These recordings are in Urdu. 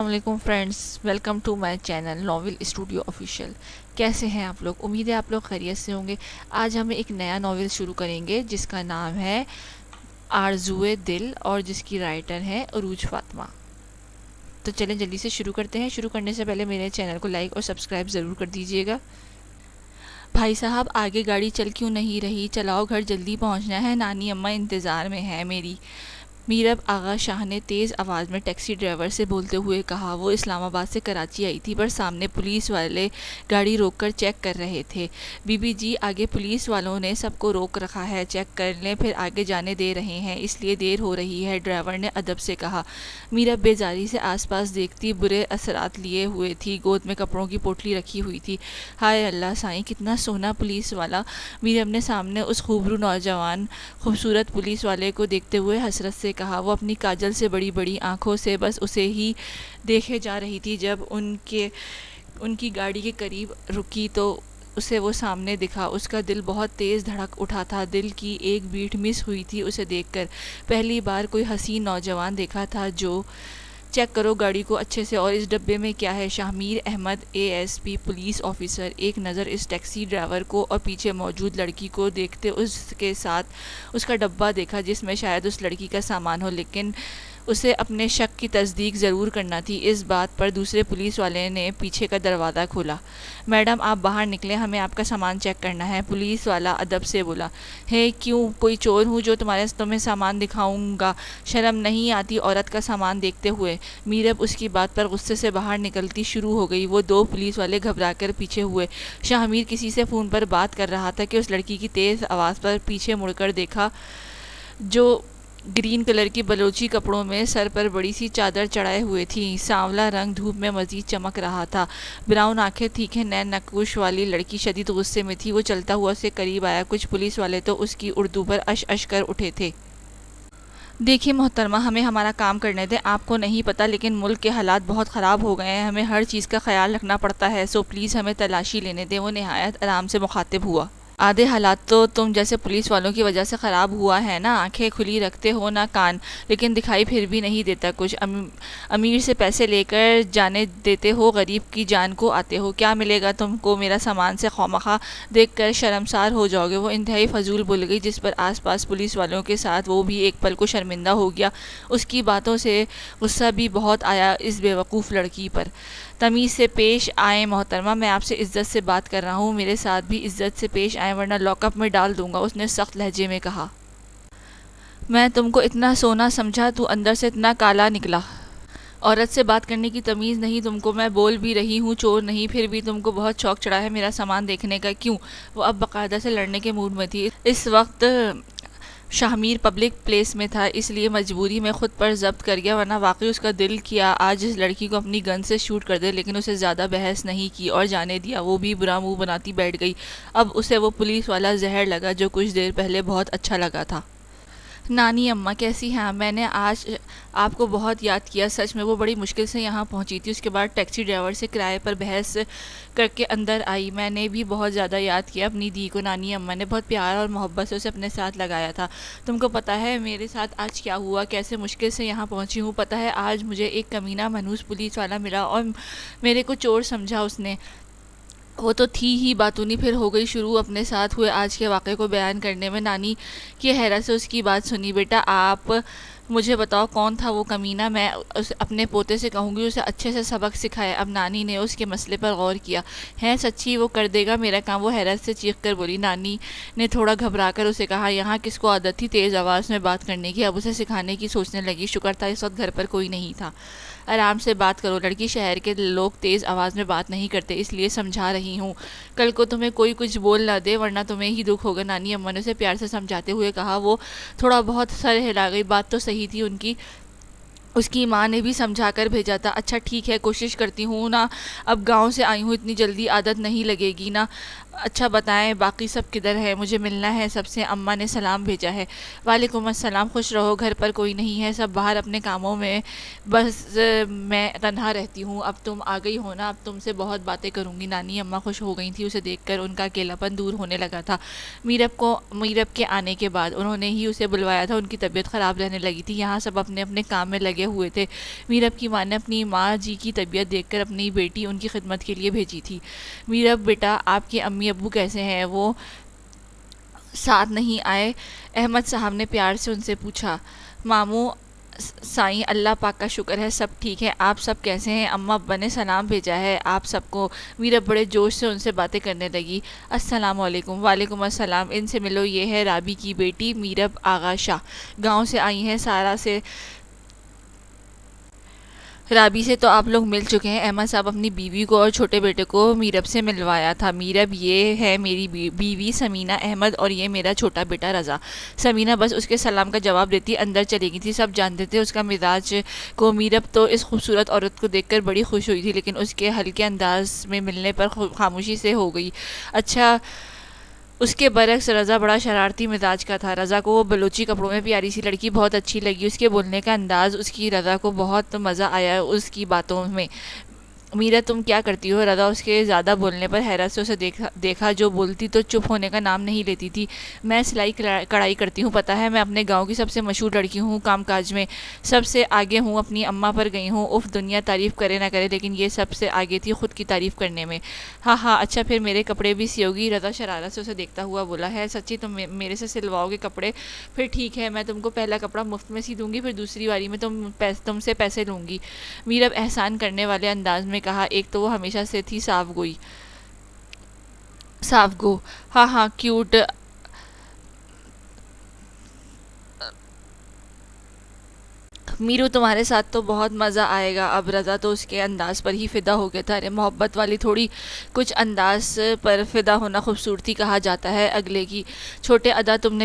علیکم friends, welcome to my channel Novel Studio Official. کیسے ہیں آپ لوگ؟ امید ہے آپ لوگ خیریت سے ہوں گے۔ آج ہم ایک نیا ناول شروع کریں گے جس کا نام ہے آرزوئے دل اور جس کی رائٹر ہے عروج فاطمہ۔ تو چلیں جلدی سے شروع کرتے ہیں۔ شروع کرنے سے پہلے میرے چینل کو لائک اور سبسکرائب ضرور کر دیجیے گا۔ بھائی صاحب آگے گاڑی چل کیوں نہیں رہی؟ چلاؤ، گھر جلدی پہنچنا ہے، نانی اماں انتظار میں ہے میری۔ میرب آغا شاہ نے تیز آواز میں ٹیکسی ڈرائیور سے بولتے ہوئے کہا۔ وہ اسلام آباد سے کراچی آئی تھی، پر سامنے پولیس والے گاڑی روک کر چیک کر رہے تھے۔ بی بی جی، آگے پولیس والوں نے سب کو روک رکھا ہے، چیک کر لیں پھر آگے جانے دے رہے ہیں، اس لیے دیر ہو رہی ہے، ڈرائیور نے ادب سے کہا۔ میرب بیزاری سے آس پاس دیکھتی برے اثرات لیے ہوئے تھی، گود میں کپڑوں کی پوٹلی رکھی ہوئی تھی۔ ہائے اللہ سائیں، کتنا سونا پولیس والا! میرب نے سامنے اس خوبرو نوجوان خوبصورت پولیس والے کو دیکھتے ہوئے حسرت سے کہا۔ وہ اپنی کاجل سے بڑی بڑی آنکھوں سے بس اسے ہی دیکھے جا رہی تھی۔ جب ان کی گاڑی کے قریب رکی تو اسے وہ سامنے دکھا۔ اس کا دل بہت تیز دھڑک اٹھا تھا، دل کی ایک بیٹ مس ہوئی تھی اسے دیکھ کر۔ پہلی بار کوئی حسین نوجوان دیکھا تھا جو چیک کرو گاڑی کو اچھے سے، اور اس ڈبے میں کیا ہے؟ شاہمیر احمد ASP پولیس آفیسر ایک نظر اس ٹیکسی ڈرائیور کو اور پیچھے موجود لڑکی کو دیکھتے اس کے ساتھ اس کا ڈبہ دیکھا جس میں شاید اس لڑکی کا سامان ہو، لیکن اسے اپنے شک کی تصدیق ضرور کرنا تھی۔ اس بات پر دوسرے پولیس والے نے پیچھے کا دروازہ کھولا۔ میڈم آپ باہر نکلیں، ہمیں آپ کا سامان چیک کرنا ہے، پولیس والا ادب سے بولا۔ ہے کیوں، کوئی چور ہوں جو تمہیں سامان دکھاؤں گا؟ شرم نہیں آتی عورت کا سامان دیکھتے ہوئے؟ میرب اس کی بات پر غصے سے باہر نکلتی شروع ہو گئی۔ وہ دو پولیس والے گھبرا کر پیچھے ہوئے۔ شاہمیر کسی سے فون پر بات کر رہا تھا کہ اس لڑکی کی تیز آواز پر پیچھے مڑ کر دیکھا جو گرین کلر کی بلوچی کپڑوں میں سر پر بڑی سی چادر چڑھائے ہوئے تھی۔ سانولا رنگ دھوپ میں مزید چمک رہا تھا۔ براؤن آنکھیں، تیکھے نین نقوش والی لڑکی شدید غصے میں تھی۔ وہ چلتا ہوا اس کے قریب آیا۔ کچھ پولیس والے تو اس کی اردو پر اش اش کر اٹھے تھے۔ دیکھیے محترمہ، ہمیں ہمارا کام کرنے دیں۔ آپ کو نہیں پتا لیکن ملک کے حالات بہت خراب ہو گئے ہیں، ہمیں ہر چیز کا خیال رکھنا پڑتا ہے، سو پلیز ہمیں تلاشی لینے دیں۔ وہ نہایت آرام سے مخاطب ہوا۔ آدھے حالات تو تم جیسے پولیس والوں کی وجہ سے خراب ہوا ہے نا، آنکھیں کھلی رکھتے ہو نہ کان، لیکن دکھائی پھر بھی نہیں دیتا کچھ۔ امیر سے پیسے لے کر جانے دیتے ہو، غریب کی جان کو آتے ہو۔ کیا ملے گا تم کو میرا سامان سے؟ خواہ دیکھ کر شرمسار ہو جاؤ گے۔ وہ انتہائی فضول بول گئی، جس پر آس پاس پولیس والوں کے ساتھ وہ بھی ایک پل کو شرمندہ ہو گیا۔ اس کی باتوں سے غصہ بھی بہت آیا اس بے وقوف لڑکی پر۔ تمیز سے پیش آئیں محترمہ، میں آپ سے عزت سے بات کر رہا ہوں، میرے ساتھ بھی عزت سے پیش آئیں ورنہ لاک اپ میں ڈال دوں گا، اس نے سخت لہجے میں کہا۔ میں تم کو اتنا سونا سمجھا، تو اندر سے اتنا کالا نکلا۔ عورت سے بات کرنے کی تمیز نہیں تم کو؟ میں بول بھی رہی ہوں چور نہیں، پھر بھی تم کو بہت شوق چڑھا ہے میرا سامان دیکھنے کا، کیوں؟ وہ اب باقاعدہ سے لڑنے کے موڈ میں تھی۔ اس وقت شاہمیر پبلک پلیس میں تھا، اس لیے مجبوری میں خود پر ضبط کر گیا، ورنہ واقعی اس کا دل کیا آج اس لڑکی کو اپنی گن سے شوٹ کر دے، لیکن اسے زیادہ بحث نہیں کی اور جانے دیا۔ وہ بھی برا منہ بناتی بیٹھ گئی۔ اب اسے وہ پولیس والا زہر لگا جو کچھ دیر پہلے بہت اچھا لگا تھا۔ نانی اماں کیسی ہیں؟ میں نے آج آپ کو بہت یاد کیا، سچ میں وہ بڑی مشکل سے یہاں پہنچی تھی، اس کے بعد ٹیکسی ڈرائیور سے کرائے پر بحث کر کے اندر آئی۔ میں نے بھی بہت زیادہ یاد کیا اپنی دی کو، نانی اماں نے بہت پیار اور محبت سے اسے اپنے ساتھ لگایا تھا۔ تم کو پتہ ہے میرے ساتھ آج کیا ہوا، کیسے مشکل سے یہاں پہنچی ہوں؟ پتہ ہے آج مجھے ایک کمینہ منحوس پولیس والا ملا اور میرے کو چور سمجھا اس نے۔ وہ تو تھی ہی باتونی، پھر ہو گئی شروع اپنے ساتھ ہوئے آج کے واقعے کو بیان کرنے میں۔ نانی کی حیرت سے اس کی بات سنی۔ بیٹا آپ مجھے بتاؤ کون تھا وہ کمینہ، میں اپنے پوتے سے کہوں گی اسے اچھے سے سبق سکھائے۔ اب نانی نے اس کے مسئلے پر غور کیا۔ ہے سچی وہ کر دے گا میرا کام؟ وہ حیرت سے چیخ کر بولی۔ نانی نے تھوڑا گھبرا کر اسے کہا، یہاں کس کو عادت تھی تیز آواز میں بات کرنے کی؟ اب اسے سکھانے کی سوچنے لگی۔ شکر تھا اس وقت گھر پر کوئی نہیں تھا۔ آرام سے بات کرو لڑکی، شہر کے لوگ تیز آواز میں بات نہیں کرتے، اس لیے سمجھا رہی ہوں، کل کو تمہیں کوئی کچھ بول نہ دے ورنہ تمہیں ہی دکھ ہوگا۔ نانی اماں نے اسے پیار سے سمجھاتے ہوئے کہا۔ وہ تھوڑا بہت سر ہلا گئی، بات تو صحیح تھی ان کی، اس کی ماں نے بھی سمجھا کر بھیجا تھا۔ اچھا ٹھیک ہے، کوشش کرتی ہوں نا، اب گاؤں سے آئی ہوں، اتنی جلدی عادت نہیں لگے گی نا، اچھا بتائیں باقی سب کدھر ہے، مجھے ملنا ہے سب سے، اماں نے سلام بھیجا ہے۔ وعلیکم السلام، خوش رہو، گھر پر کوئی نہیں ہے، سب باہر اپنے کاموں میں، بس میں تنہا رہتی ہوں۔ اب تم آ گئی ہو نا، اب تم سے بہت باتیں کروں گی۔ نانی اماں خوش ہو گئی تھی، اسے دیکھ کر ان کا اکیلاپن دور ہونے لگا تھا۔ میرب کے آنے کے بعد انہوں نے ہی اسے بلوایا تھا، ان کی طبیعت خراب رہنے لگی تھی، یہاں سب اپنے اپنے کام میں لگے ہوئے تھے۔ میرب کی ماں نے اپنی ماں جی کی طبیعت دیکھ کر اپنی بیٹی ان کی خدمت کے لیے بھیجی تھی۔ میرب بیٹا، آپ کے امی ابو کیسے ہیں؟ وہ ساتھ نہیں آئے؟ احمد صاحب نے پیار سے ان سے پوچھا۔ ماموں سائیں، اللہ پاک کا شکر ہے سب ٹھیک ہے، آپ سب کیسے ہیں؟ اماں ابا نے سلام بھیجا ہے آپ سب کو۔ میرب بڑے جوش سے ان سے باتیں کرنے لگی۔ السلام علیکم۔ وعلیکم السلام، ان سے ملو، یہ ہے رابی کی بیٹی میرب آغا شاہ، گاؤں سے آئی ہیں، سارا سے رابی سے تو آپ لوگ مل چکے ہیں۔ احمد صاحب اپنی بیوی کو اور چھوٹے بیٹے کو میرب سے ملوایا تھا۔ میرب، یہ ہے میری بیوی سمینہ احمد، اور یہ میرا چھوٹا بیٹا رضا۔ سمینہ بس اس کے سلام کا جواب دیتی اندر چلی گئی تھی۔ سب جانتے تھے اس کا مزاج کو۔ میرب تو اس خوبصورت عورت کو دیکھ کر بڑی خوش ہوئی تھی، لیکن اس کے ہلکے انداز میں ملنے پر خاموشی سے ہو گئی۔ اچھا، اس کے برعکس رضا بڑا شرارتی مزاج کا تھا۔ رضا کو وہ بلوچی کپڑوں میں پیاری سی لڑکی بہت اچھی لگی، اس کے بولنے کا انداز، اس کی رضا کو بہت مزہ آیا اس کی باتوں میں۔ میرا، تم کیا کرتی ہو؟ رضا اس کے زیادہ بولنے پر حیرت سے اسے دیکھا، جو بولتی تو چپ ہونے کا نام نہیں لیتی تھی۔ میں سلائی کڑھائی کرتی ہوں، پتہ ہے، میں اپنے گاؤں کی سب سے مشہور لڑکی ہوں، کام کاج میں سب سے آگے ہوں، اپنی اماں پر گئی ہوں، اف دنیا تعریف کرے نہ کرے، لیکن یہ سب سے آگے تھی خود کی تعریف کرنے میں۔ ہاں ہاں، اچھا پھر میرے کپڑے بھی سیو گی؟ رضا شرارت سے اسے دیکھتا ہوا بولا۔ ہے سچی تم میرے سے سلواؤ گے کپڑے؟ پھر ٹھیک ہے، میں تم کو پہلا کپڑا مفت میں سی دوں گی، پھر دوسری باری میں تم سے پیسے لوں گی۔ میرب احسان کرنے والے انداز میں کہا۔ ایک تو وہ ہمیشہ سے تھی صاف گو۔ ہاں ہاں، کیوٹ۔ میرو، تمہارے ساتھ تو بہت مزہ آئے گا اب۔ رضا تو اس کے انداز پر ہی فدا ہو گیا تھا۔ ارے محبت والی تھوڑی کچھ انداز پر فدا ہونا خوبصورتی کہا جاتا ہے اگلے کی۔ چھوٹے ادا، تم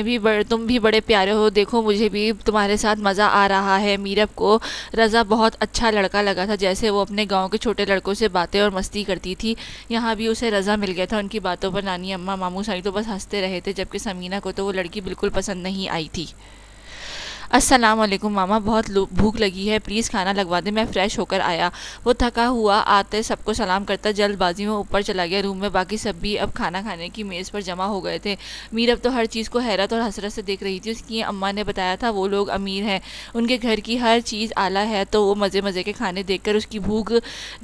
بھی بڑے پیارے ہو، دیکھو مجھے بھی تمہارے ساتھ مزہ آ رہا ہے۔ میرب کو رضا بہت اچھا لڑکا لگا تھا، جیسے وہ اپنے گاؤں کے چھوٹے لڑکوں سے باتیں اور مستی کرتی تھی، یہاں بھی اسے رضا مل گیا تھا۔ ان کی باتوں پر نانی اماں ماموں سائی تو بس ہنستے رہے تھے، جبکہ سمینہ کو تو وہ لڑکی بالکل پسند نہیں آئی تھی۔ السلام علیکم ماما، بہت بھوک لگی ہے، پلیز کھانا لگوا دیں، میں فریش ہو کر آیا۔ وہ تھکا ہوا آتے سب کو سلام کرتا جلد بازی میں اوپر چلا گیا روم میں۔ باقی سب بھی اب کھانا کھانے کی میز پر جمع ہو گئے تھے۔ میرب تو ہر چیز کو حیرت اور حسرت سے دیکھ رہی تھی۔ اس کی اماں نے بتایا تھا وہ لوگ امیر ہیں، ان کے گھر کی ہر چیز اعلیٰ ہے، تو وہ مزے مزے کے کھانے دیکھ کر اس کی بھوک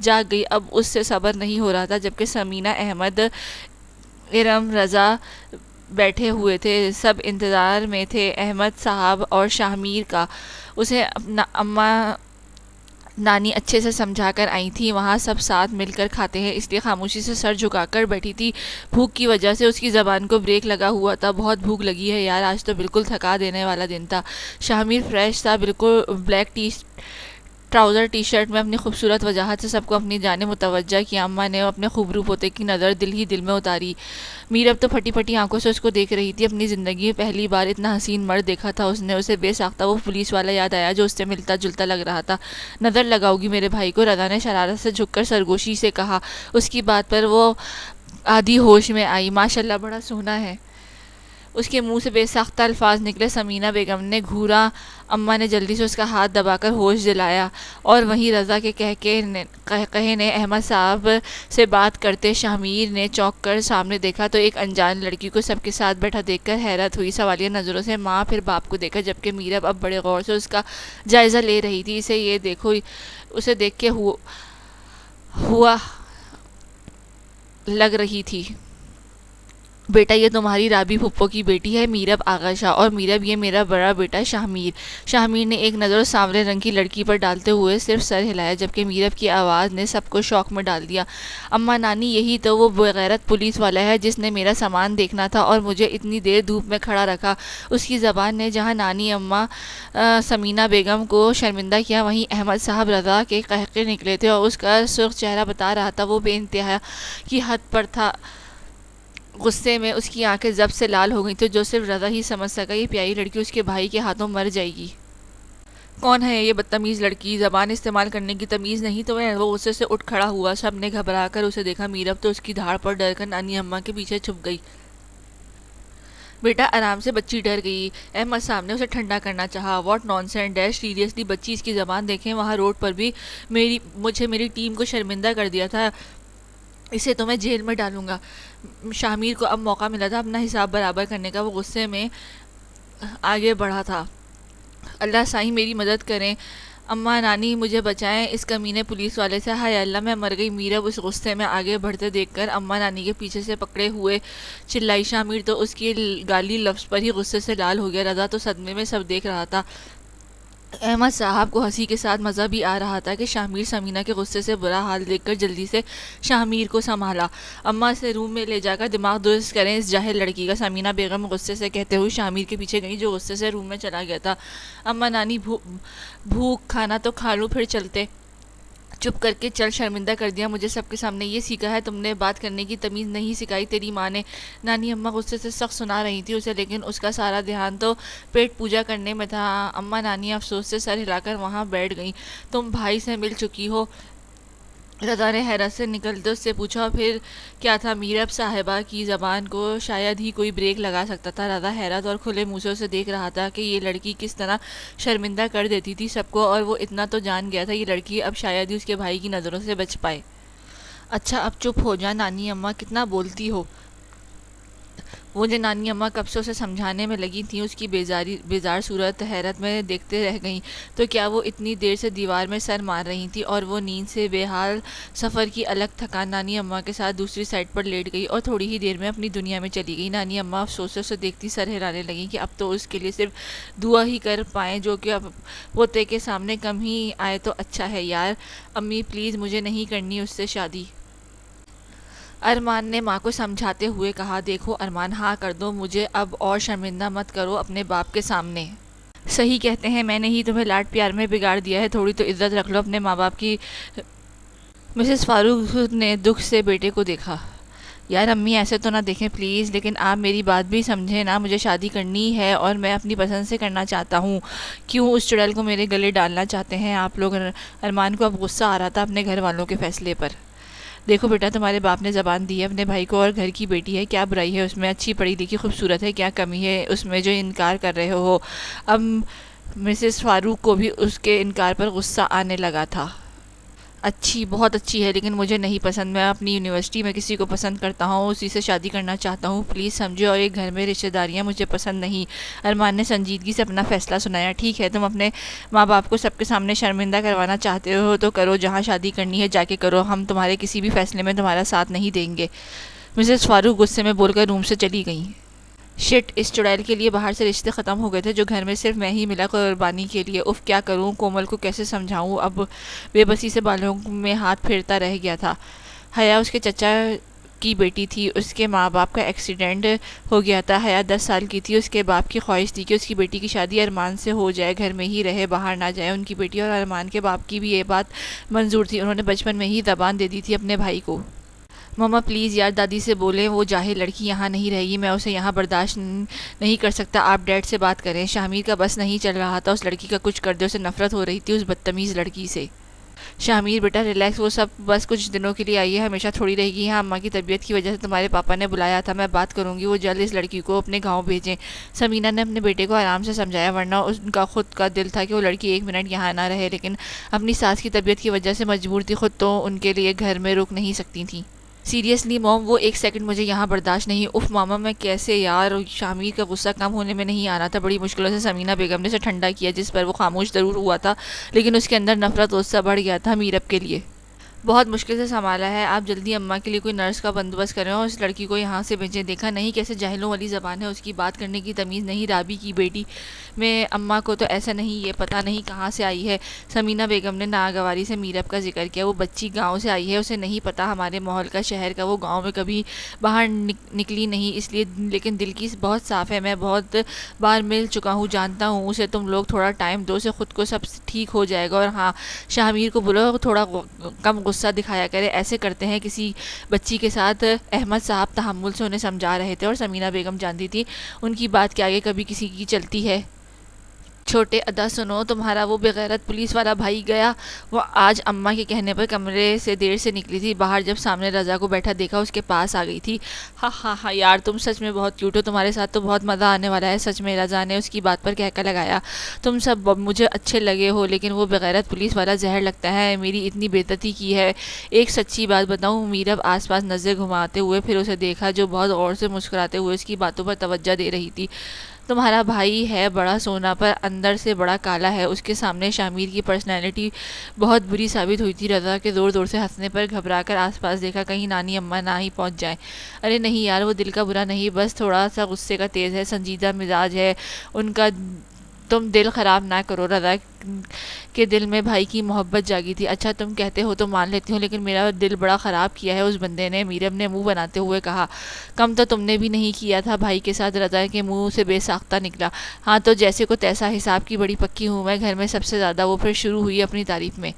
جاگ گئی۔ اب اس سے صبر نہیں ہو رہا تھا، جبکہ سمینہ احمد، ارم، رضا بیٹھے ہوئے تھے، سب انتظار میں تھے احمد صاحب اور شاہ میر کا۔ اسے اماں نانی اچھے سے سمجھا کر آئی تھی، وہاں سب ساتھ مل کر کھاتے ہیں، اس لیے خاموشی سے سر جھکا کر بیٹھی تھی۔ بھوک کی وجہ سے اس کی زبان کو بریک لگا ہوا تھا۔ بہت بھوک لگی ہے یار، آج تو بالکل تھکا دینے والا دن تھا۔ شاہ میر فریش تھا، بالکل بلیک ٹراؤزر ٹی شرٹ میں، اپنی خوبصورت وجاہت سے سب کو اپنی جانب متوجہ کیا۔ اماں نے اپنے خوبرو پوتے کی نظر دل ہی دل میں اتاری۔ میرب تو پھٹی پھٹی آنکھوں سے اس کو دیکھ رہی تھی۔ اپنی زندگی میں پہلی بار اتنا حسین مرد دیکھا تھا اس نے۔ اسے بے ساختہ وہ پولیس والا یاد آیا جو اس سے ملتا جلتا لگ رہا تھا۔ نظر لگاؤ گی میرے بھائی کو؟ رضا نے شرارت سے جھک کر سرگوشی سے کہا۔ اس کی بات پر وہ آدھی ہوش میں آئی۔ ماشاءاللہ، بڑا سونا ہے، اس کے منہ سے بے ساختہ الفاظ نکلے۔ سمینہ بیگم نے گھورا۔ اماں نے جلدی سے اس کا ہاتھ دبا کر ہوش دلایا، اور وہیں رضا کے کہے نے احمد صاحب سے بات کرتے شاہ میر نے چونک کر سامنے دیکھا تو ایک انجان لڑکی کو سب کے ساتھ بیٹھا دیکھ کر حیرت ہوئی۔ سوالیہ نظروں سے ماں پھر باپ کو دیکھا، جبکہ میرب اب بڑے غور سے اس کا جائزہ لے رہی تھی۔ اسے دیکھ کے ہوا لگ رہی تھی۔ بیٹا، یہ تمہاری رابی پھپھو کی بیٹی ہے میرب آغا شاہ، اور میرب، یہ میرا بڑا بیٹا شاہ میر۔ شاہ میر نے ایک نظر سانورے رنگ کی لڑکی پر ڈالتے ہوئے صرف سر ہلایا، جبکہ میرب کی آواز نے سب کو شوق میں ڈال دیا۔ اماں نانی، یہی تو وہ بغیرت پولیس والا ہے جس نے میرا سامان دیکھنا تھا اور مجھے اتنی دیر دھوپ میں کھڑا رکھا۔ اس کی زبان نے جہاں نانی اماں سمینہ بیگم کو شرمندہ کیا، وہیں احمد صاحب رضا کے قہقہے نکلے تھے، اور اس کا سرخ چہرہ بتا رہا تھا وہ بے انتہا کی حد پر تھا۔ غصے میں اس کی آنکھیں ضبط سے لال ہو گئی تھیں، جو صرف رضا ہی سمجھ سکا یہ پیاری لڑکی اس کے بھائی کے ہاتھوں مر جائے گی۔ کون ہے یہ بدتمیز لڑکی، زبان استعمال کرنے کی تمیز نہیں تمہیں؟ وہ غصے سے اٹھ کھڑا ہوا۔ سب نے گھبرا کر اسے دیکھا۔ میرب تو اس کی دھاڑ پر ڈر کر نانی اماں کے پیچھے چھپ گئی۔ بیٹا آرام سے، بچی ڈر گئی۔ احمد صاحب نے اسے ٹھنڈا کرنا چاہا۔ واٹ نانسنس ڈیڈ، سیریسلی بچی، اس کی زبان دیکھیں، وہاں روڈ پر بھی مجھے میری ٹیم کو شرمندہ کر دیا تھا، اسے تو میں جیل میں ڈالوں گا۔ شامیر کو اب موقع ملا تھا اپنا حساب برابر کرنے کا۔ وہ غصے میں آگے بڑھا تھا۔ اللہ سائیں میری مدد کریں، اماں نانی مجھے بچائیں اس کمینے پولیس والے سے، ہائے اللہ میں مر گئی۔ میرب اس غصے میں آگے بڑھتے دیکھ کر اماں نانی کے پیچھے سے پکڑے ہوئے چلائی۔ شامیر تو اس کی گالی لفظ پر ہی غصے سے لال ہو گیا۔ رضا تو صدمے میں سب دیکھ رہا تھا۔ احمد صاحب کو ہنسی کے ساتھ مزہ بھی آ رہا تھا کہ شامیر سمینہ کے غصے سے برا حال دیکھ کر جلدی سے شامیر کو سنبھالا۔ اماں سے روم میں لے جا کر دماغ درست کریں اس جاہل لڑکی کا، سمینہ بیگم غصے سے کہتے ہوئے شامیر کے پیچھے گئی جو غصے سے روم میں چلا گیا تھا۔ اماں نانی بھوک، کھانا تو کھا لوں پھر چلتے، چپ کر کے چل، شرمندہ کر دیا مجھے سب کے سامنے، یہ سیکھا ہے تم نے، بات کرنے کی تمیز نہیں سکھائی تیری ماں نے۔ نانی اماں غصے سے سخت سنا رہی تھی اسے، لیکن اس کا سارا دھیان تو پیٹ پوجا کرنے میں تھا۔ اماں نانی افسوس سے سر ہلا کر وہاں بیٹھ گئیں۔ تم بھائی سے مل چکی ہو؟ رضا نے حیرت سے نکلتے اس سے پوچھا۔ پھر کیا تھا، میرب صاحبہ کی زبان کو شاید ہی کوئی بریک لگا سکتا تھا۔ رضا حیرت اور کھلے منہ سے اسے دیکھ رہا تھا کہ یہ لڑکی کس طرح شرمندہ کر دیتی تھی سب کو، اور وہ اتنا تو جان گیا تھا یہ لڑکی اب شاید ہی اس کے بھائی کی نظروں سے بچ پائے۔ اچھا اب چپ ہو جا نانی اماں، کتنا بولتی ہو۔ وہ جو نانی اماں کب سے اسے سمجھانے میں لگی تھیں، اس کی بیزار صورت حیرت میں دیکھتے رہ گئیں۔ تو کیا وہ اتنی دیر سے دیوار میں سر مار رہی تھی، اور وہ نیند سے بے حال سفر کی الگ تھکان نانی اماں کے ساتھ دوسری سائڈ پر لیٹ گئی اور تھوڑی ہی دیر میں اپنی دنیا میں چلی گئی۔ نانی اماں افسوس سے اسے دیکھتی سر ہلانے لگیں کہ اب تو اس کے لیے صرف دعا ہی کر پائیں جو کہ اب پوتے کے سامنے کم ہی آئے تو اچھا ہے۔ یار امی پلیز، مجھے نہیں کرنی اس سے شادی۔ ارمان نے ماں کو سمجھاتے ہوئے کہا۔ دیکھو ارمان، ہاں کر دو، مجھے اب اور شرمندہ مت کرو اپنے باپ کے سامنے۔ صحیح کہتے ہیں، میں نے ہی تمہیں لاڈ پیار میں بگاڑ دیا ہے، تھوڑی تو عزت رکھ لو اپنے ماں باپ کی۔ مسز فاروق نے دکھ سے بیٹے کو دیکھا۔ یار امی ایسے تو نہ دیکھیں پلیز، لیکن آپ میری بات بھی سمجھیں نا، مجھے شادی کرنی ہے اور میں اپنی پسند سے کرنا چاہتا ہوں، کیوں اس چڑیل کو میرے گلے ڈالنا چاہتے ہیں آپ لوگ؟ ارمان کو اب غصہ آ رہا تھا اپنے گھر والوں کے فیصلے پر۔ دیکھو بیٹا، تمہارے باپ نے زبان دی ہے اپنے بھائی کو، اور گھر کی بیٹی ہے، کیا برائی ہے اس میں؟ اچھی پڑھی لکھی خوبصورت ہے، کیا کمی ہے اس میں جو انکار کر رہے ہو؟ اب مسز فاروق کو بھی اس کے انکار پر غصہ آنے لگا تھا۔ اچھی، بہت اچھی ہے، لیکن مجھے نہیں پسند۔ میں اپنی یونیورسٹی میں کسی کو پسند کرتا ہوں، اسی سے شادی کرنا چاہتا ہوں، پلیز سمجھو، اور ایک گھر میں رشتہ داریاں مجھے پسند نہیں۔ ارمان نے سنجیدگی سے اپنا فیصلہ سنایا۔ ٹھیک ہے، تم اپنے ماں باپ کو سب کے سامنے شرمندہ کروانا چاہتے ہو تو کرو، جہاں شادی کرنی ہے جا کے کرو، ہم تمہارے کسی بھی فیصلے میں تمہارا ساتھ نہیں دیں گے۔ مسز فاروق غصے میں بول کر روم سے چلی گئیں۔ شٹ، اس چڑیل کے لیے باہر سے رشتے ختم ہو گئے تھے جو گھر میں صرف میں ہی ملا قربانی کے لیے۔ اف، کیا کروں، کومل کو کیسے سمجھاؤں؟ اب بے بسی سے بالوں میں ہاتھ پھیرتا رہ گیا تھا۔ حیا اس کے چچا کی بیٹی تھی، اس کے ماں باپ کا ایکسیڈنٹ ہو گیا تھا۔ حیا 10 سال کی تھی، اس کے باپ کی خواہش تھی کہ اس کی بیٹی کی شادی ارمان سے ہو جائے، گھر میں ہی رہے، باہر نہ جائے۔ ان کی بیٹی اور ارمان کے باپ کی بھی یہ بات منظور تھی، انہوں نے بچپن میں ہی زبان دے دی تھی اپنے بھائی کو۔ ماما پلیز یار، دادی سے بولیں، وہ جاہل لڑکی یہاں نہیں رہے گی، میں اسے یہاں برداشت نہیں کر سکتا، آپ ڈیڈ سے بات کریں۔ شامیر کا بس نہیں چل رہا تھا اس لڑکی کا کچھ کر دے، اسے نفرت ہو رہی تھی اس بدتمیز لڑکی سے۔ شامیر بیٹا ریلیکس، وہ سب بس کچھ دنوں کے لیے آئی ہے، ہمیشہ تھوڑی رہے گی یہاں، اماں کی طبیعت کی وجہ سے تمہارے پاپا نے بلایا تھا، میں بات کروں گی، وہ جلد اس لڑکی کو اپنے گاؤں بھیجیں۔ سمینہ نے اپنے بیٹے کو آرام سے سمجھایا، ورنہ ان کا خود کا دل تھا کہ وہ لڑکی ایک منٹ یہاں نہ رہے، لیکن اپنی ساس کی طبیعت کی وجہ سے مجبور تھی، خود تو ان کے لیے گھر میں رک نہیں سکتی تھیں۔ سیریسلی موم، وہ ایک سیکنڈ مجھے یہاں برداشت نہیں۔ اف ماما میں کیسے یار، شامیر کا غصہ کم ہونے میں نہیں آ رہا تھا۔ بڑی مشکلوں سے سمینہ بیگم نے اسے ٹھنڈا کیا، جس پر وہ خاموش ضرور ہوا تھا، لیکن اس کے اندر نفرت غصہ بڑھ گیا تھا میرب کے لیے۔ بہت مشکل سے سنبھالا ہے، آپ جلدی اماں کے لیے کوئی نرس کا بندوبست کریں اور اس لڑکی کو یہاں سے بھیجیں۔ دیکھا نہیں کیسے جاہلوں والی زبان ہے اس کی، بات کرنے کی تمیز نہیں۔ رابی کی بیٹی میں اماں کو تو ایسا نہیں، یہ پتہ نہیں کہاں سے آئی ہے۔ سمینہ بیگم نے ناگواری سے میرب کا ذکر کیا۔ وہ بچی گاؤں سے آئی ہے، اسے نہیں پتہ ہمارے ماحول کا، شہر کا، وہ گاؤں میں کبھی باہر نکلی نہیں، اس لیے، لیکن دل کی بہت صاف ہے، میں بہت بار مل چکا ہوں، جانتا ہوں اسے، تم لوگ تھوڑا ٹائم دو اسے، خود کو سب ٹھیک ہو جائے گا۔ اور ہاں، شامیر کو بولو تھوڑا کم غصہ دکھایا کرے، ایسے کرتے ہیں کسی بچی کے ساتھ۔ احمد صاحب تحمل سے انہیں سمجھا رہے تھے، اور سمینہ بیگم جانتی تھی ان کی بات کے آگے کبھی کسی کی چلتی ہے۔ چھوٹے ادا سنو، تمہارا وہ بغیرت پولیس والا بھائی گیا۔ وہ آج اماں کے کہنے پر کمرے سے دیر سے نکلی تھی، باہر جب سامنے رضا کو بیٹھا دیکھا اس کے پاس آ گئی تھی۔ ہاں ہاں ہاں یار، تم سچ میں بہت کیوٹ ہو، تمہارے ساتھ تو بہت مزہ آنے والا ہے سچ میں، رضا نے اس کی بات پر کہکا لگایا۔ تم سب مجھے اچھے لگے ہو، لیکن وہ بغیرت پولیس والا زہر لگتا ہے، میری اتنی بےعزتی کی ہے۔ ایک سچی بات بتاؤں، میرب آس پاس نظر گھماتے ہوئے پھر اسے دیکھا جو بہت غور سے مسکراتے ہوئے اس کی باتوں پر توجہ دے رہی تھی۔ تمہارا بھائی ہے بڑا سونا پر اندر سے بڑا کالا ہے، اس کے سامنے شامیر کی پرسنالٹی بہت بری ثابت ہوئی تھی۔ رضا کے زور زور سے ہنسنے پر گھبرا کر آس پاس دیکھا، کہیں نانی اماں نہ ہی پہنچ جائیں۔ ارے نہیں یار، وہ دل کا برا نہیں، بس تھوڑا سا غصے کا تیز ہے، سنجیدہ مزاج ہے ان کا، تم دل خراب نہ کرو۔ رضا کے دل میں بھائی کی محبت جاگی تھی۔ اچھا تم کہتے ہو تو مان لیتی ہوں، لیکن میرا دل بڑا خراب کیا ہے اس بندے نے، میرب نے منہ بناتے ہوئے کہا۔ کم تو تم نے بھی نہیں کیا تھا بھائی کے ساتھ، رضا کے منہ سے بے ساختہ نکلا۔ ہاں تو جیسے کو تیسا، حساب کی بڑی پکی ہوں میں گھر میں سب سے زیادہ۔ وہ پھر شروع ہوئی اپنی تعریف میں۔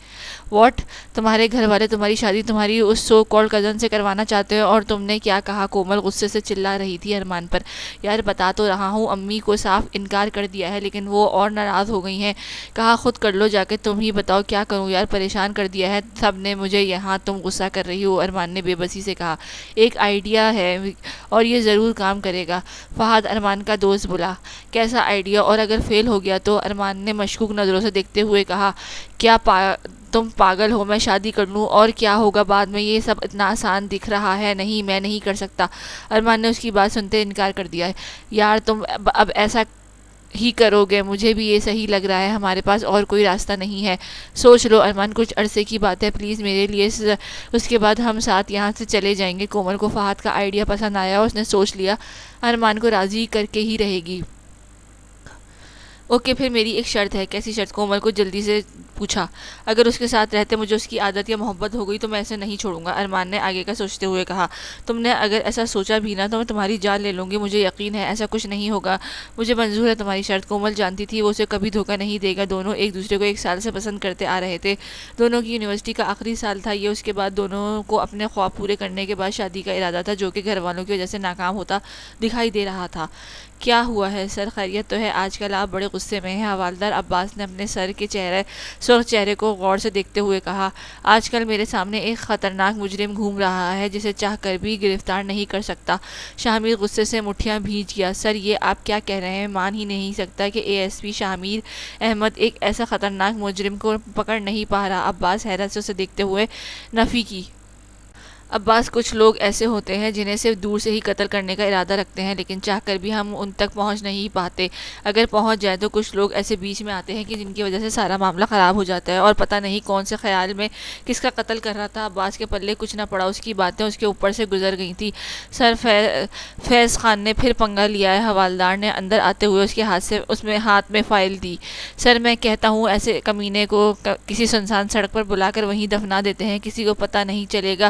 واٹ، تمہارے گھر والے تمہاری شادی تمہاری اس سو کال کزن سے کروانا چاہتے ہو، اور تم نے کیا کہا؟ کومل غصے سے چلا رہی تھی ارمان پر۔ یار بتا تو رہا ہوں، امی کو صاف انکار کر دیا ہے، لیکن وہ اور ناراض ہو گئی ہیں، کہا خود کر لو جا کے، تم ہی بتاؤ کیا کروں یار، پریشان کر دیا ہے سب نے مجھے یہاں، تم غصہ کر رہی ہو، ارمان نے بے بسی سے کہا۔ ایک آئیڈیا ہے اور یہ ضرور کام کرے گا، فہد ارمان کا دوست بولا۔ کیسا آئیڈیا، اور اگر فیل ہو گیا تو؟ ارمان نے مشکوک نظروں سے دیکھتے ہوئے کہا۔ کیا تم پاگل ہو، میں شادی کر لوں اور کیا ہوگا بعد میں، یہ سب اتنا آسان دکھ رہا ہے؟ نہیں میں نہیں کر سکتا، ارمان نے اس کی بات سنتے انکار کر دیا۔ یار تم اب ایسا ہی کرو گے، مجھے بھی یہ صحیح لگ رہا ہے، ہمارے پاس اور کوئی راستہ نہیں ہے، سوچ لو ارمان، کچھ عرصے کی بات ہے پلیز میرے لیے، اس کے بعد ہم ساتھ یہاں سے چلے جائیں گے۔ کومل کو فہد کا آئیڈیا پسند آیا، اس نے سوچ لیا ارمان کو راضی کر کے ہی رہے گی۔ اوکے پھر میری ایک شرط ہے۔ کیسی شرط؟ کومل کو جلدی سے پوچھا۔ اگر اس کے ساتھ رہتے مجھے اس کی عادت یا محبت ہو گئی تو میں اسے نہیں چھوڑوں گا، ارمان نے آگے کا سوچتے ہوئے کہا۔ تم نے اگر ایسا سوچا بھی نہ تو میں تمہاری جان لے لوں گی، مجھے یقین ہے ایسا کچھ نہیں ہوگا، مجھے منظور ہے تمہاری شرط۔ کومل جانتی تھی وہ اسے کبھی دھوکہ نہیں دے گا، دونوں ایک دوسرے کو ایک سال سے پسند کرتے آ رہے تھے، دونوں کی یونیورسٹی کا آخری سال تھا یہ، اس کے بعد دونوں کو اپنے خواب پورے کرنے کے بعد شادی کا ارادہ تھا، جو کہ گھر والوں کی وجہ سے ناکام ہوتا دکھائی دے رہا تھا۔ کیا ہوا ہے سر، خیریت تو ہے؟ آج کل آپ بڑے غصے میں ہیں، حوالدار عباس نے اپنے سر کے سرخ چہرے کو غور سے دیکھتے ہوئے کہا۔ آج کل میرے سامنے ایک خطرناک مجرم گھوم رہا ہے جسے چاہ کر بھی گرفتار نہیں کر سکتا۔ شامیر غصے سے مٹھیاں بھیج گیا۔ سر یہ آپ کیا کہہ رہے ہیں؟ مان ہی نہیں سکتا کہ اے ایس پی شامیر احمد ایک ایسا خطرناک مجرم کو پکڑ نہیں پا رہا۔ عباس حیرت سے اسے دیکھتے ہوئے نفی کی۔ عباس کچھ لوگ ایسے ہوتے ہیں جنہیں صرف دور سے ہی قتل کرنے کا ارادہ رکھتے ہیں، لیکن چاہ کر بھی ہم ان تک پہنچ نہیں پاتے، اگر پہنچ جائے تو کچھ لوگ ایسے بیچ میں آتے ہیں کہ جن کی وجہ سے سارا معاملہ خراب ہو جاتا ہے، اور پتہ نہیں کون سے خیال میں کس کا قتل کر رہا تھا۔ عباس کے پلے کچھ نہ پڑا، اس کی باتیں اس کے اوپر سے گزر گئی تھی۔ سر فیض خان نے پھر پنگا لیا ہے، حوالدار نے اندر آتے ہوئے اس کے ہاتھ میں فائل دی۔ سر میں کہتا ہوں ایسے کمینے کو کسی سنسان سڑک پر بلا کر وہیں دفنا دیتے ہیں، کسی کو پتہ نہیں چلے گا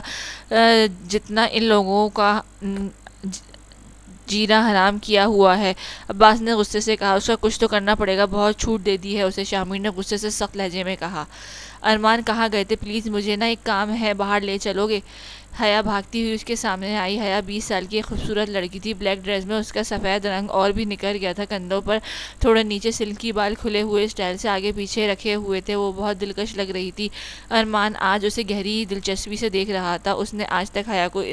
جتنا ان لوگوں کا جینا حرام کیا ہوا ہے۔ عباس نے غصے سے کہا۔ اس کا کچھ تو کرنا پڑے گا، بہت چھوٹ دے دی ہے اسے، شامیر نے غصے سے سخت لہجے میں کہا۔ ارمان کہاں گئے تھے؟ پلیز مجھے نا ایک کام ہے، باہر لے چلو گے؟ حیا بھاگتی ہوئی اس کے سامنے آئی۔ حیا 20 سال کی ایک خوبصورت لڑکی تھی، بلیک ڈریس میں اس کا سفید رنگ اور بھی نکھر گیا تھا، کندھوں پر تھوڑے نیچے سلکی بال کھلے ہوئے اسٹائل سے آگے پیچھے رکھے ہوئے تھے، وہ بہت دلکش لگ رہی تھی۔ ارمان آج اسے گہری دلچسپی سے دیکھ رہا تھا، اس نے آج تک حیا کو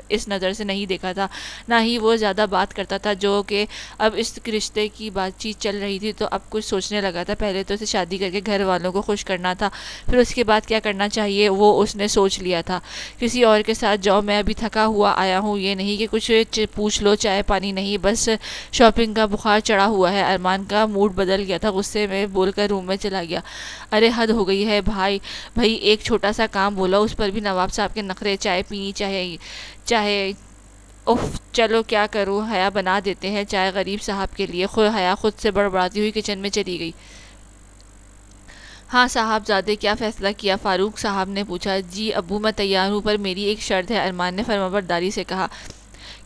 اس نظر سے نہیں دیکھا تھا، نہ ہی وہ زیادہ بات کرتا تھا، جو کہ اب اس رشتے کی بات چیت چل رہی تھی تو اب کچھ سوچنے لگا تھا۔ پہلے تو اسے شادی کر کے گھر والوں کو خوش کرنا تھا، پھر اس کے بعد کیا کرنا چاہیے وہ اس نے سوچ لیا تھا۔ کسی اور کے ساتھ جاؤ، میں ابھی تھکا ہوا آیا ہوں، یہ نہیں کہ کچھ پوچھ لو، چائے پانی نہیں، بس شاپنگ کا بخار چڑھا ہوا ہے۔ ارمان کا موڈ بدل گیا تھا، غصے میں بول کر روم میں چلا گیا۔ ارے حد ہو گئی ہے بھائی ایک چھوٹا سا کام بولا، اس پر بھی نواب صاحب کے نخرے، چائے پینی چاہے اف چلو کیا کروں، حیا بنا دیتے ہیں چائے غریب صاحب کے لیے۔ حیا خود سے بڑبڑاتی ہوئی کچن میں چلی گئی۔ ہاں صاحب زادے، کیا فیصلہ کیا؟ فاروق صاحب نے پوچھا۔ جی ابو میں تیار ہوں، پر میری ایک شرط ہے، ارمان نے فرمانبرداری سے کہا۔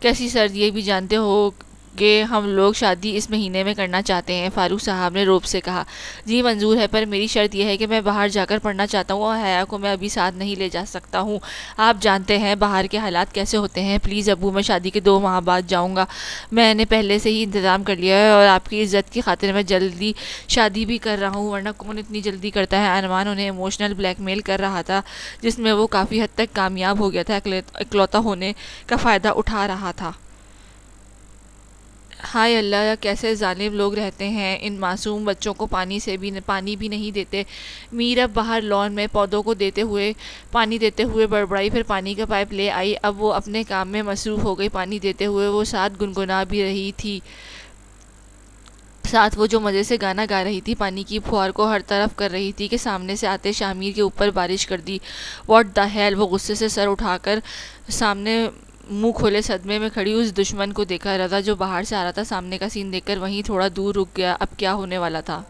کیسی شرط؟ یہ بھی جانتے ہو کہ ہم لوگ شادی اس مہینے میں کرنا چاہتے ہیں۔ فاروق صاحب نے روب سے کہا۔ جی منظور ہے، پر میری شرط یہ ہے کہ میں باہر جا کر پڑھنا چاہتا ہوں اور حیا کو میں ابھی ساتھ نہیں لے جا سکتا ہوں۔ آپ جانتے ہیں باہر کے حالات کیسے ہوتے ہیں۔ پلیز ابو، میں شادی کے 2 ماہ بعد جاؤں گا۔ میں نے پہلے سے ہی انتظام کر لیا ہے اور آپ کی عزت کی خاطر میں جلدی شادی بھی کر رہا ہوں، ورنہ کون اتنی جلدی کرتا ہے۔ ارمان انہیں ایموشنل بلیک میل کر رہا تھا، جس میں وہ کافی حد تک کامیاب ہو گیا تھا، اکلوتا ہونے کا فائدہ اٹھا رہا تھا۔ ہائے اللہ، کیسے ظالم لوگ رہتے ہیں، ان معصوم بچوں کو پانی بھی نہیں دیتے۔ میر اب باہر لان میں پودوں کو پانی دیتے ہوئے بڑبڑائی، پھر پانی کا پائپ لے آئی۔ اب وہ اپنے کام میں مصروف ہو گئی۔ پانی دیتے ہوئے وہ ساتھ گنگنا بھی رہی تھی، ساتھ وہ جو مزے سے گانا گا رہی تھی، پانی کی پھوار کو ہر طرف کر رہی تھی کہ سامنے سے آتے شامیر کے اوپر بارش کر دی۔ What the hell! وہ غصے سے سر اٹھا کر سامنے منہ کھولے صدمے میں کھڑی اس دشمن کو دیکھا۔ رضا جو باہر سے آ رہا تھا، سامنے کا سین دیکھ کر وہیں تھوڑا دور رک گیا۔ اب کیا ہونے والا تھا؟